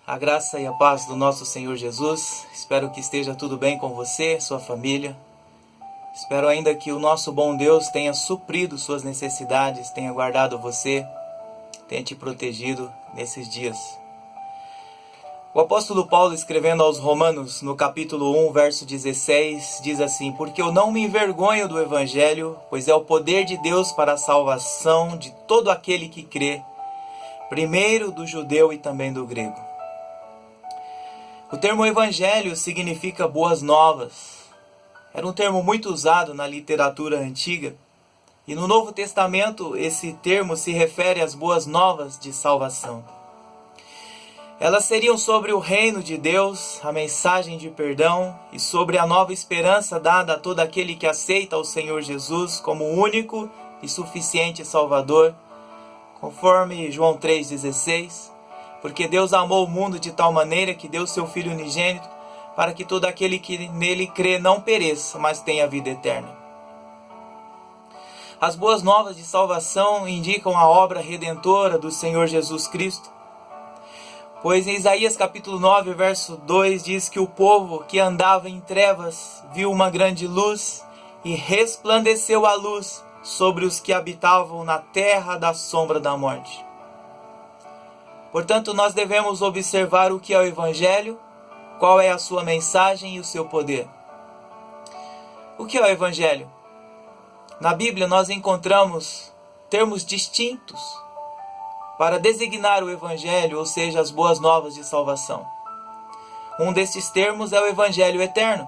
A graça e a paz do nosso Senhor Jesus. Espero que esteja tudo bem com você, sua família. Espero ainda que o nosso bom Deus tenha suprido suas necessidades, tenha guardado você, tenha te protegido nesses dias. O apóstolo Paulo, escrevendo aos Romanos, no capítulo 1, verso 16, diz assim: Porque eu não me envergonho do Evangelho, pois é o poder de Deus para a salvação de todo aquele que crê, primeiro do judeu e também do grego. O termo evangelho significa boas novas. Era um termo muito usado na literatura antiga. E no Novo Testamento esse termo se refere às boas novas de salvação. Elas seriam sobre o reino de Deus, a mensagem de perdão e sobre a nova esperança dada a todo aquele que aceita o Senhor Jesus como único e suficiente Salvador, conforme João 3,16. Porque Deus amou o mundo de tal maneira que deu seu Filho unigênito, para que todo aquele que nele crê não pereça, mas tenha vida eterna. As boas novas de salvação indicam a obra redentora do Senhor Jesus Cristo. Pois em Isaías capítulo 9, verso 2, diz que o povo que andava em trevas viu uma grande luz e resplandeceu a luz sobre os que habitavam na terra da sombra da morte. Portanto, nós devemos observar o que é o Evangelho, qual é a sua mensagem e o seu poder. O que é o Evangelho? Na Bíblia nós encontramos termos distintos para designar o Evangelho, ou seja, as boas novas de salvação. Um desses termos é o Evangelho eterno,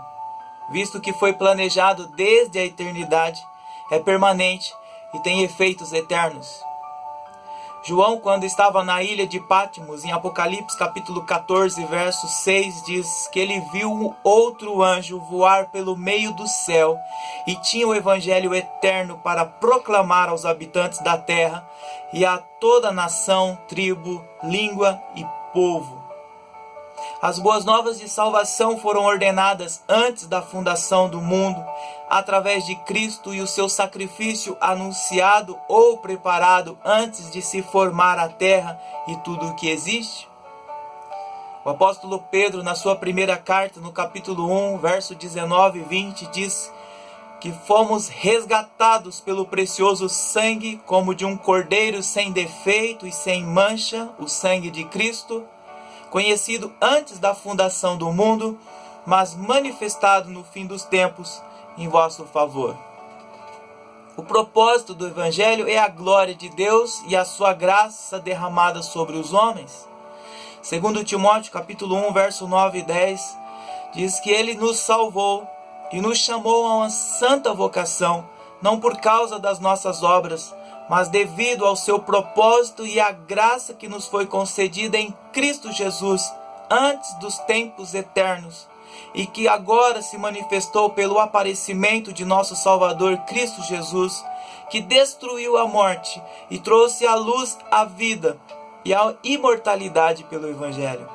visto que foi planejado desde a eternidade, é permanente e tem efeitos eternos. João, quando estava na ilha de Patmos, em Apocalipse capítulo 14, verso 6, diz que ele viu um outro anjo voar pelo meio do céu e tinha o evangelho eterno para proclamar aos habitantes da terra e a toda nação, tribo, língua e povo. As boas novas de salvação foram ordenadas antes da fundação do mundo, através de Cristo e o seu sacrifício anunciado ou preparado antes de se formar a terra e tudo o que existe. O apóstolo Pedro, na sua primeira carta, no capítulo 1, verso 19 e 20, diz que fomos resgatados pelo precioso sangue, como de um cordeiro sem defeito e sem mancha, o sangue de Cristo, conhecido antes da fundação do mundo, mas manifestado no fim dos tempos em vosso favor. O propósito do Evangelho é a glória de Deus e a sua graça derramada sobre os homens. Segundo Timóteo, capítulo 1, verso 9 e 10, diz que ele nos salvou e nos chamou a uma santa vocação, não por causa das nossas obras, mas devido ao seu propósito e à graça que nos foi concedida em Cristo Jesus antes dos tempos eternos, e que agora se manifestou pelo aparecimento de nosso Salvador Cristo Jesus, que destruiu a morte e trouxe à luz a vida e a imortalidade pelo Evangelho.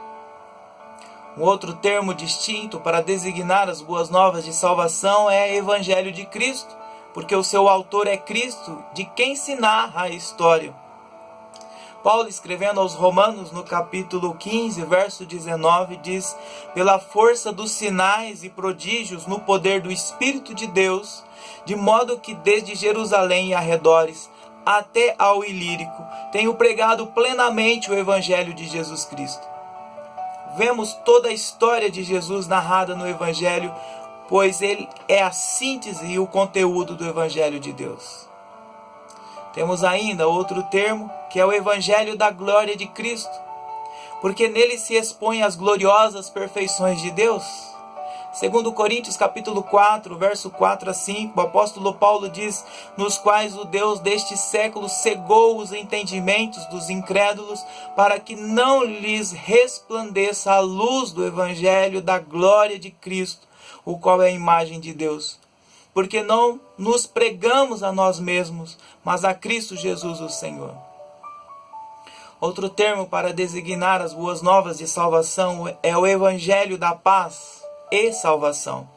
Um outro termo distinto para designar as boas novas de salvação é Evangelho de Cristo, porque o seu autor é Cristo, de quem se narra a história. Paulo, escrevendo aos Romanos, no capítulo 15, verso 19, diz: Pela força dos sinais e prodígios no poder do Espírito de Deus, de modo que desde Jerusalém e arredores, até ao Ilírico, tenho pregado plenamente o Evangelho de Jesus Cristo. Vemos toda a história de Jesus narrada no Evangelho, pois ele é a síntese e o conteúdo do Evangelho de Deus. Temos ainda outro termo, que é o Evangelho da glória de Cristo, porque nele se expõem as gloriosas perfeições de Deus. Segundo Coríntios capítulo 4, verso 4 a 5, o apóstolo Paulo diz: nos quais o Deus deste século cegou os entendimentos dos incrédulos, para que não lhes resplandeça a luz do Evangelho da glória de Cristo, o qual é a imagem de Deus. Porque não nos pregamos a nós mesmos, mas a Cristo Jesus o Senhor. Outro termo para designar as boas novas de salvação é o Evangelho da paz e salvação,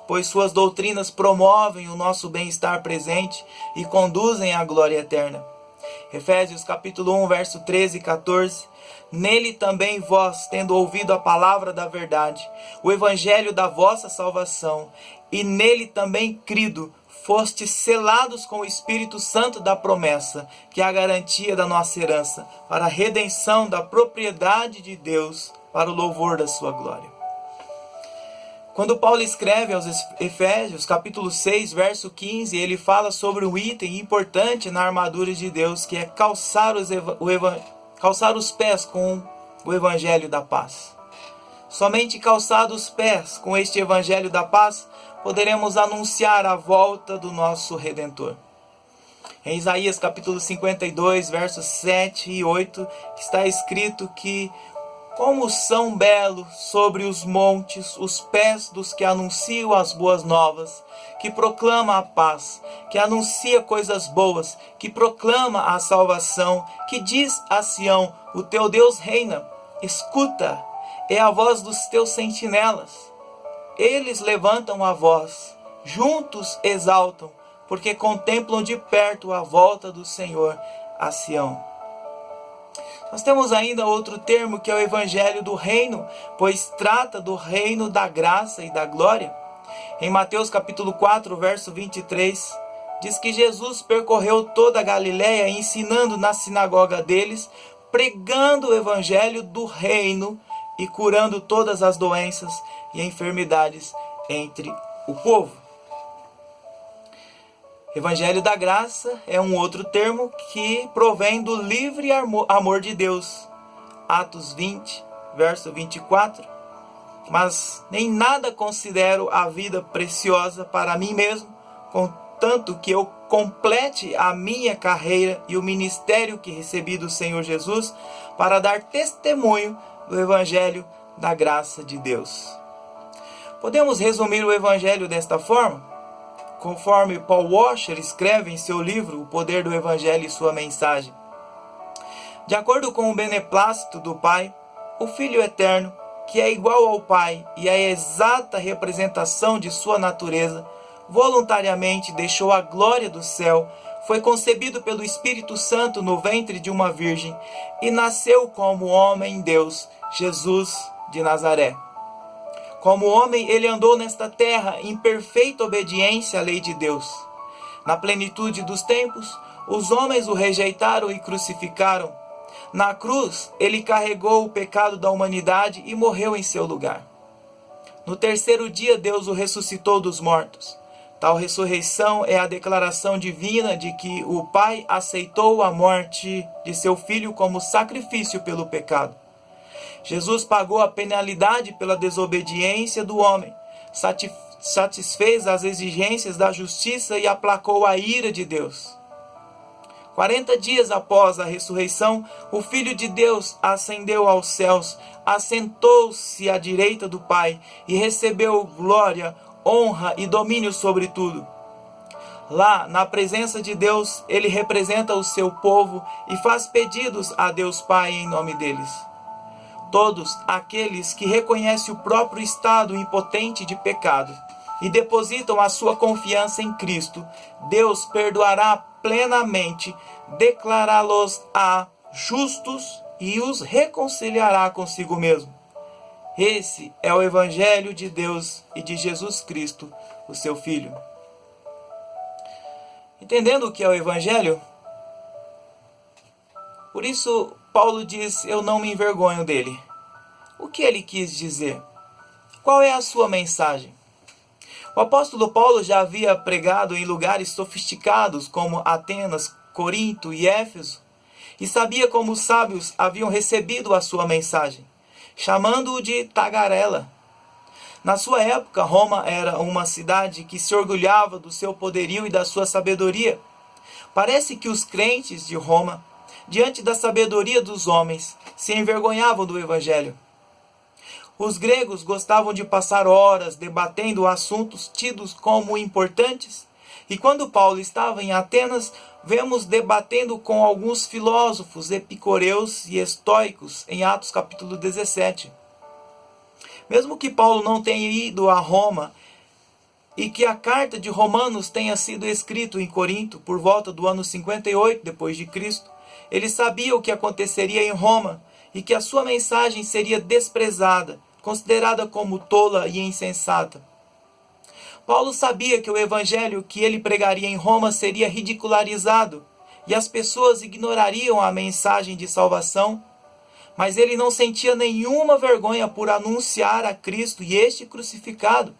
pois suas doutrinas promovem o nosso bem-estar presente e conduzem à glória eterna. Efésios capítulo 1, verso 13 e 14, Nele também vós, tendo ouvido a palavra da verdade, o evangelho da vossa salvação, e nele também crido, fostes selados com o Espírito Santo da promessa, que é a garantia da nossa herança, para a redenção da propriedade de Deus, para o louvor da sua glória. Quando Paulo escreve aos Efésios, capítulo 6, verso 15, ele fala sobre um item importante na armadura de Deus, que é calçar os pés com o evangelho da paz. Somente calçados os pés com este evangelho da paz, poderemos anunciar a volta do nosso Redentor. Em Isaías capítulo 52, versos 7 e 8, está escrito que como são belos sobre os montes os pés dos que anunciam as boas novas, que proclama a paz, que anuncia coisas boas, que proclama a salvação, que diz a Sião, o teu Deus reina. Escuta, é a voz dos teus sentinelas. Eles levantam a voz, juntos exaltam, porque contemplam de perto a volta do Senhor a Sião. Nós temos ainda outro termo que é o evangelho do reino, pois trata do reino da graça e da glória. Em Mateus capítulo 4, verso 23, diz que Jesus percorreu toda a Galiléia, ensinando na sinagoga deles, pregando o evangelho do reino e curando todas as doenças e enfermidades entre o povo. Evangelho da graça é um outro termo que provém do livre amor de Deus. Atos 20, verso 24. Mas nem nada considero a vida preciosa para mim mesmo, contanto que eu complete a minha carreira e o ministério que recebi do Senhor Jesus, para dar testemunho do Evangelho da graça de Deus. Podemos resumir o Evangelho desta forma? Conforme Paul Washer escreve em seu livro O Poder do Evangelho e Sua Mensagem. De acordo com o beneplácito do Pai, o Filho Eterno, que é igual ao Pai e a exata representação de sua natureza, voluntariamente deixou a glória do céu, foi concebido pelo Espírito Santo no ventre de uma virgem e nasceu como homem Deus, Jesus de Nazaré. Como homem, ele andou nesta terra em perfeita obediência à lei de Deus. Na plenitude dos tempos, os homens o rejeitaram e crucificaram. Na cruz, ele carregou o pecado da humanidade e morreu em seu lugar. No terceiro dia, Deus o ressuscitou dos mortos. Tal ressurreição é a declaração divina de que o Pai aceitou a morte de seu Filho como sacrifício pelo pecado. Jesus pagou a penalidade pela desobediência do homem, satisfez as exigências da justiça e aplacou a ira de Deus. 40 dias após a ressurreição, o Filho de Deus ascendeu aos céus, assentou-se à direita do Pai e recebeu glória, honra e domínio sobre tudo. Lá, na presença de Deus, ele representa o seu povo e faz pedidos a Deus Pai em nome deles. Todos aqueles que reconhecem o próprio estado impotente de pecado e depositam a sua confiança em Cristo, Deus perdoará plenamente, declará-los-á justos e os reconciliará consigo mesmo. Esse é o Evangelho de Deus e de Jesus Cristo, o seu Filho. Entendendo o que é o Evangelho? Por isso, Paulo diz, eu não me envergonho dele. O que ele quis dizer? Qual é a sua mensagem? O apóstolo Paulo já havia pregado em lugares sofisticados como Atenas, Corinto e Éfeso, e sabia como os sábios haviam recebido a sua mensagem, chamando-o de tagarela. Na sua época, Roma era uma cidade que se orgulhava do seu poderio e da sua sabedoria. Parece que os crentes de Roma, diante da sabedoria dos homens, se envergonhavam do Evangelho. Os gregos gostavam de passar horas debatendo assuntos tidos como importantes, e quando Paulo estava em Atenas, vemos debatendo com alguns filósofos epicureus e estoicos em Atos capítulo 17. Mesmo que Paulo não tenha ido a Roma e que a carta de Romanos tenha sido escrita em Corinto por volta do ano 58 depois de Cristo, ele sabia o que aconteceria em Roma e que a sua mensagem seria desprezada, considerada como tola e insensata. Paulo sabia que o evangelho que ele pregaria em Roma seria ridicularizado e as pessoas ignorariam a mensagem de salvação, mas ele não sentia nenhuma vergonha por anunciar a Cristo e este crucificado.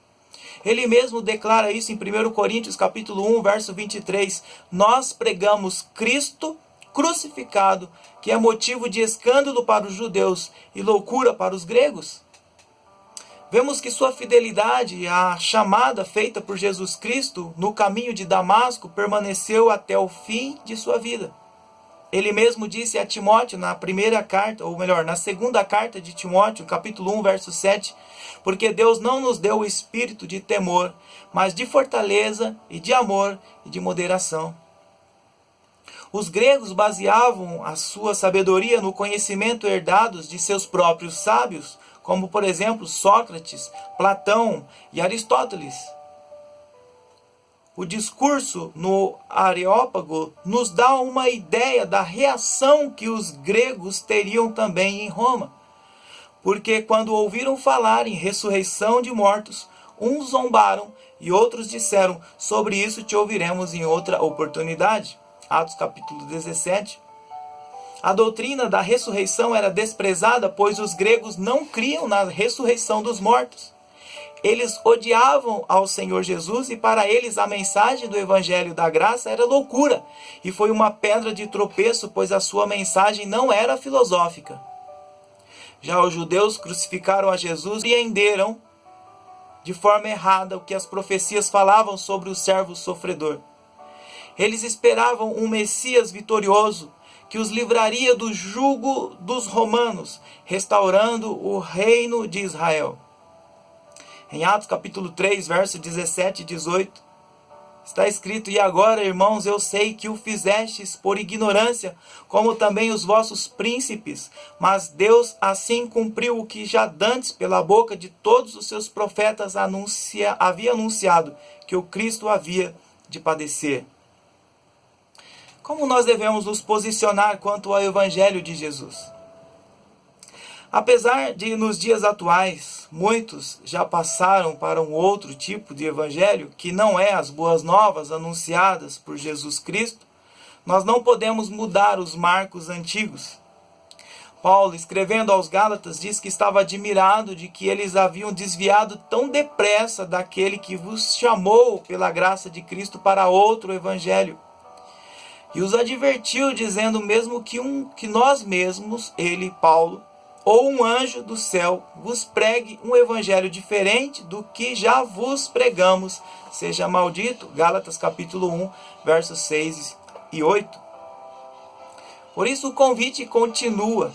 Ele mesmo declara isso em 1 Coríntios capítulo 1, verso 23. Nós pregamos Cristo crucificado, que é motivo de escândalo para os judeus e loucura para os gregos. Vemos que sua fidelidade à chamada feita por Jesus Cristo no caminho de Damasco permaneceu até o fim de sua vida. Ele mesmo disse a Timóteo na primeira carta, ou melhor, na segunda carta de Timóteo, capítulo 1, verso 7, porque Deus não nos deu o espírito de temor, mas de fortaleza e de amor e de moderação. Os gregos baseavam a sua sabedoria no conhecimento herdados de seus próprios sábios, como por exemplo Sócrates, Platão e Aristóteles. O discurso no Areópago nos dá uma ideia da reação que os gregos teriam também em Roma. Porque quando ouviram falar em ressurreição de mortos, uns zombaram e outros disseram, sobre isso te ouviremos em outra oportunidade. Atos capítulo 17. A doutrina da ressurreição era desprezada, pois os gregos não criam na ressurreição dos mortos. Eles odiavam ao Senhor Jesus e para eles a mensagem do Evangelho da Graça era loucura e foi uma pedra de tropeço, pois a sua mensagem não era filosófica. Já os judeus crucificaram a Jesus e compreenderam de forma errada o que as profecias falavam sobre o servo sofredor. Eles esperavam um Messias vitorioso que os livraria do jugo dos romanos, restaurando o reino de Israel. Em Atos capítulo 3, versos 17 e 18, está escrito, e agora, irmãos, eu sei que o fizestes por ignorância, como também os vossos príncipes, mas Deus assim cumpriu o que já dantes pela boca de todos os seus profetas havia anunciado, que o Cristo havia de padecer. Como nós devemos nos posicionar quanto ao Evangelho de Jesus? Apesar de, nos dias atuais, muitos já passaram para um outro tipo de evangelho, que não é as boas novas anunciadas por Jesus Cristo, nós não podemos mudar os marcos antigos. Paulo, escrevendo aos Gálatas, diz que estava admirado de que eles haviam desviado tão depressa daquele que vos chamou pela graça de Cristo para outro evangelho. E os advertiu, dizendo mesmo que nós mesmos, ele, Paulo, ou um anjo do céu vos pregue um evangelho diferente do que já vos pregamos, seja maldito. Gálatas capítulo 1, versos 6 e 8. Por isso o convite continua,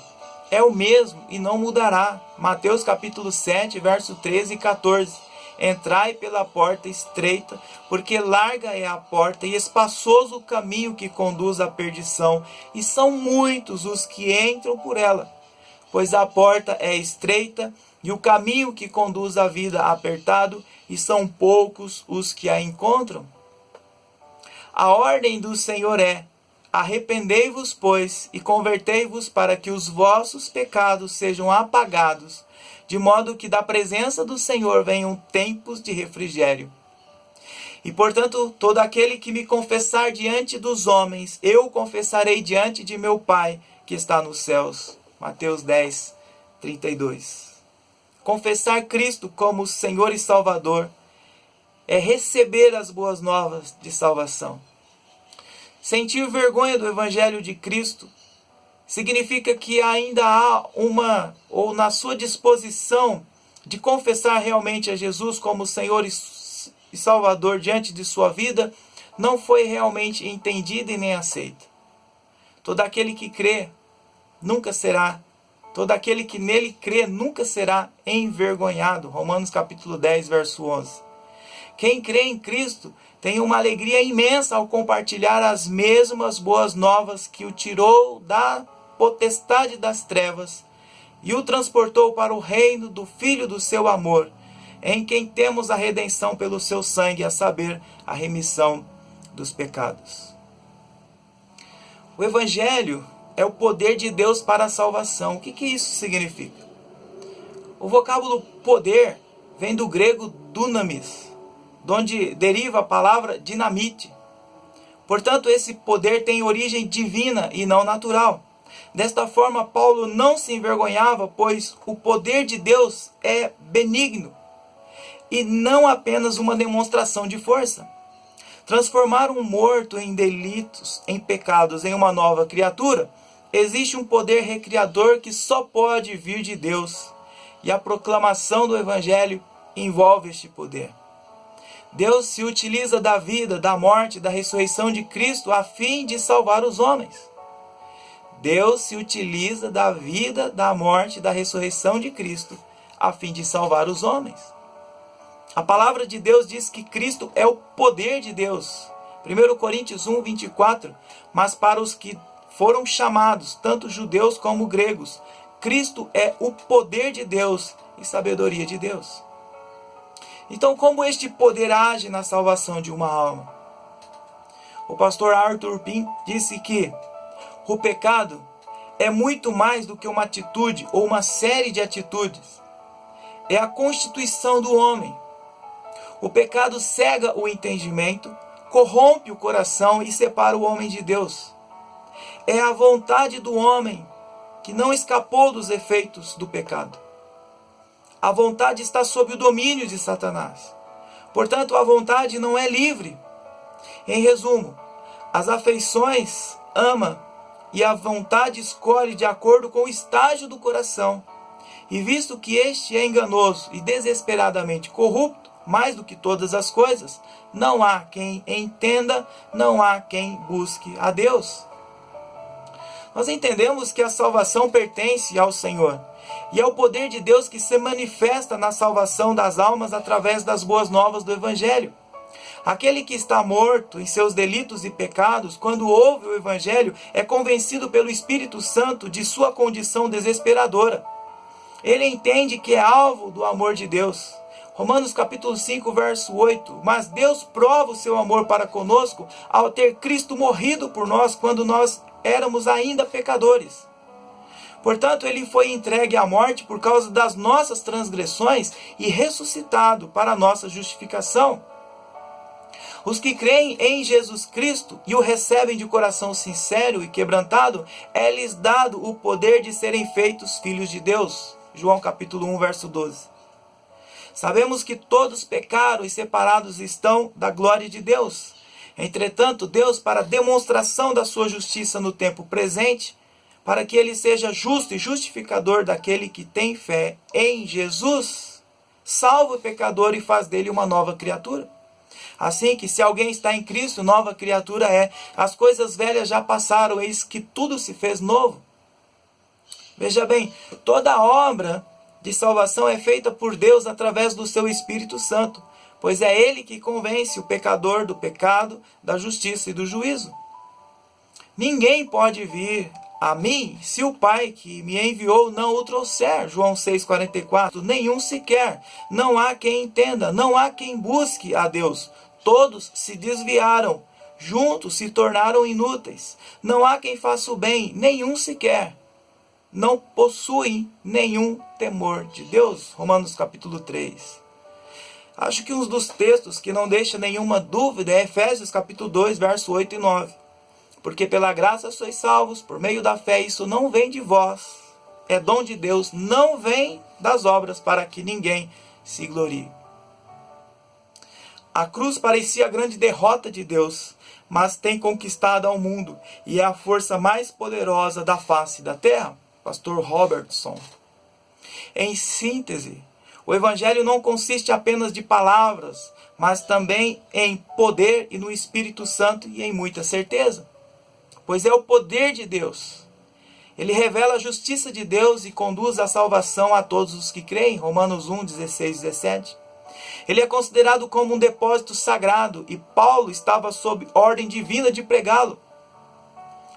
é o mesmo e não mudará. Mateus capítulo 7, versos 13 e 14. Entrai pela porta estreita, porque larga é a porta e espaçoso o caminho que conduz à perdição, e são muitos os que entram por ela. Pois a porta é estreita e o caminho que conduz à vida apertado, e são poucos os que a encontram. A ordem do Senhor é: arrependei-vos, pois, e convertei-vos para que os vossos pecados sejam apagados, de modo que da presença do Senhor venham tempos de refrigério. E, portanto, todo aquele que me confessar diante dos homens, eu o confessarei diante de meu Pai que está nos céus. Mateus 10, 32. Confessar Cristo como Senhor e Salvador é receber as boas novas de salvação. Sentir vergonha do Evangelho de Cristo significa que ainda há ou na sua disposição de confessar realmente a Jesus como Senhor e Salvador diante de sua vida, não foi realmente entendida e nem aceita. Todo aquele que crê todo aquele que nele crê nunca será envergonhado. Romanos capítulo 10, verso 11. Quem crê em Cristo tem uma alegria imensa ao compartilhar as mesmas boas novas que o tirou da potestade das trevas e o transportou para o reino do Filho do seu amor, em quem temos a redenção pelo seu sangue, a saber, a remissão dos pecados. O Evangelho é o poder de Deus para a salvação. O que isso significa? O vocábulo poder vem do grego dunamis, de onde deriva a palavra dinamite. Portanto, esse poder tem origem divina e não natural. Desta forma, Paulo não se envergonhava, pois o poder de Deus é benigno e não apenas uma demonstração de força. Transformar um morto em delitos, em pecados, em uma nova criatura, existe um poder recriador que só pode vir de Deus. E a proclamação do Evangelho envolve este poder. Deus se utiliza da vida, da morte, da ressurreição de Cristo a fim de salvar os homens. Deus se utiliza da vida, da morte, da ressurreição de Cristo a fim de salvar os homens. A palavra de Deus diz que Cristo é o poder de Deus. 1 Coríntios 1, 24. Mas para os que foram chamados, tanto judeus como gregos, Cristo é o poder de Deus e sabedoria de Deus. Então, como este poder age na salvação de uma alma? O pastor Arthur Pym disse que o pecado é muito mais do que uma atitude ou uma série de atitudes. É a constituição do homem. O pecado cega o entendimento, corrompe o coração e separa o homem de Deus. É a vontade do homem que não escapou dos efeitos do pecado. A vontade está sob o domínio de Satanás. Portanto, a vontade não é livre. Em resumo, as afeições ama e a vontade escolhe de acordo com o estágio do coração. E visto que este é enganoso e desesperadamente corrupto, mais do que todas as coisas, não há quem entenda, não há quem busque a Deus. Nós entendemos que a salvação pertence ao Senhor. E é o poder de Deus que se manifesta na salvação das almas através das boas novas do Evangelho. Aquele que está morto em seus delitos e pecados, quando ouve o Evangelho, é convencido pelo Espírito Santo de sua condição desesperadora. Ele entende que é alvo do amor de Deus. Romanos capítulo 5, verso 8. Mas Deus prova o seu amor para conosco ao ter Cristo morrido por nós quando nós éramos ainda pecadores. Portanto, ele foi entregue à morte por causa das nossas transgressões e ressuscitado para a nossa justificação. Os que creem em Jesus Cristo e o recebem de coração sincero e quebrantado, é-lhes dado o poder de serem feitos filhos de Deus. João capítulo 1, verso 12. Sabemos que todos pecaram e separados estão da glória de Deus. Entretanto, Deus, para demonstração da sua justiça no tempo presente, para que ele seja justo e justificador daquele que tem fé em Jesus, salva o pecador e faz dele uma nova criatura. Assim que se alguém está em Cristo, nova criatura é. As coisas velhas já passaram, eis que tudo se fez novo. Veja bem, toda obra de salvação é feita por Deus através do seu Espírito Santo, pois é Ele que convence o pecador do pecado, da justiça e do juízo. Ninguém pode vir a mim se o Pai que me enviou não o trouxer. João 6,44. Nenhum sequer. Não há quem entenda, não há quem busque a Deus. Todos se desviaram, juntos se tornaram inúteis. Não há quem faça o bem, nenhum sequer. Não possuem nenhum temor de Deus. Romanos capítulo 3. Acho que um dos textos que não deixa nenhuma dúvida é Efésios capítulo 2, verso 8 e 9. Porque pela graça sois salvos, por meio da fé, isso não vem de vós. É dom de Deus, não vem das obras, para que ninguém se glorie. A cruz parecia a grande derrota de Deus, mas tem conquistado ao mundo, e é a força mais poderosa da face da terra. Pastor Robertson. Em síntese, o Evangelho não consiste apenas de palavras, mas também em poder e no Espírito Santo e em muita certeza. Pois é o poder de Deus. Ele revela a justiça de Deus e conduz à salvação a todos os que creem. Romanos 1, 16, 17. Ele é considerado como um depósito sagrado e Paulo estava sob ordem divina de pregá-lo.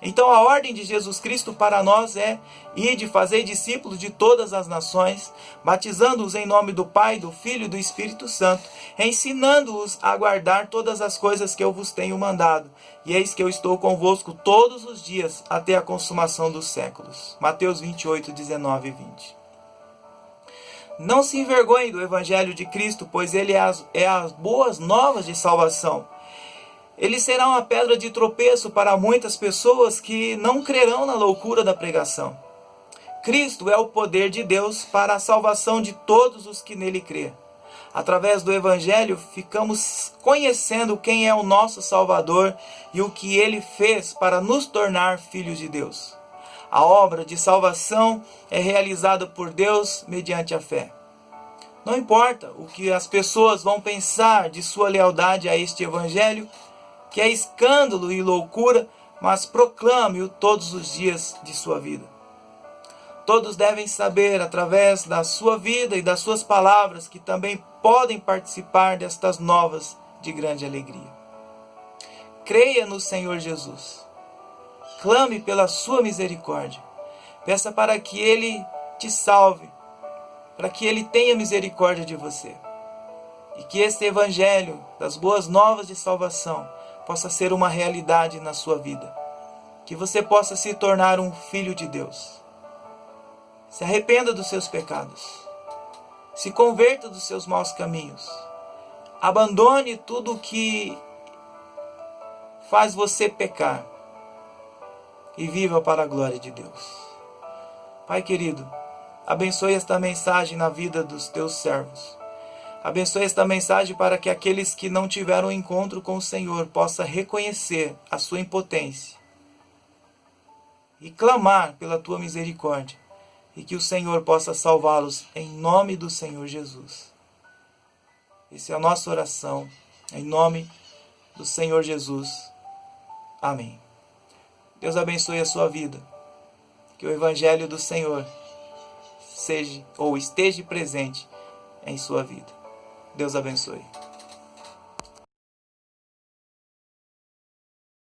Então a ordem de Jesus Cristo para nós é: ide, fazei discípulos de todas as nações, batizando-os em nome do Pai, do Filho e do Espírito Santo, ensinando-os a guardar todas as coisas que eu vos tenho mandado. E eis que eu estou convosco todos os dias, até a consumação dos séculos. Mateus 28, 19 e 20. Não se envergonhe do Evangelho de Cristo, pois ele é as boas novas de salvação. Ele será uma pedra de tropeço para muitas pessoas que não crerão na loucura da pregação. Cristo é o poder de Deus para a salvação de todos os que nele crê. Através do Evangelho, ficamos conhecendo quem é o nosso Salvador e o que ele fez para nos tornar filhos de Deus. A obra de salvação é realizada por Deus mediante a fé. Não importa o que as pessoas vão pensar de sua lealdade a este Evangelho, que é escândalo e loucura, mas proclame-o todos os dias de sua vida. Todos devem saber, através da sua vida e das suas palavras, que também podem participar destas novas de grande alegria. Creia no Senhor Jesus. Clame pela sua misericórdia. Peça para que Ele te salve, para que Ele tenha misericórdia de você. E que este Evangelho das boas novas de salvação possa ser uma realidade na sua vida. Que você possa se tornar um filho de Deus. Se arrependa dos seus pecados. Se converta dos seus maus caminhos. Abandone tudo o que faz você pecar. E viva para a glória de Deus. Pai querido, abençoe esta mensagem na vida dos teus servos. Abençoe esta mensagem para que aqueles que não tiveram encontro com o Senhor possam reconhecer a sua impotência e clamar pela tua misericórdia, e que o Senhor possa salvá-los em nome do Senhor Jesus. Essa é a nossa oração, em nome do Senhor Jesus. Amém. Deus abençoe a sua vida, que o Evangelho do Senhor seja ou esteja presente em sua vida. Deus abençoe.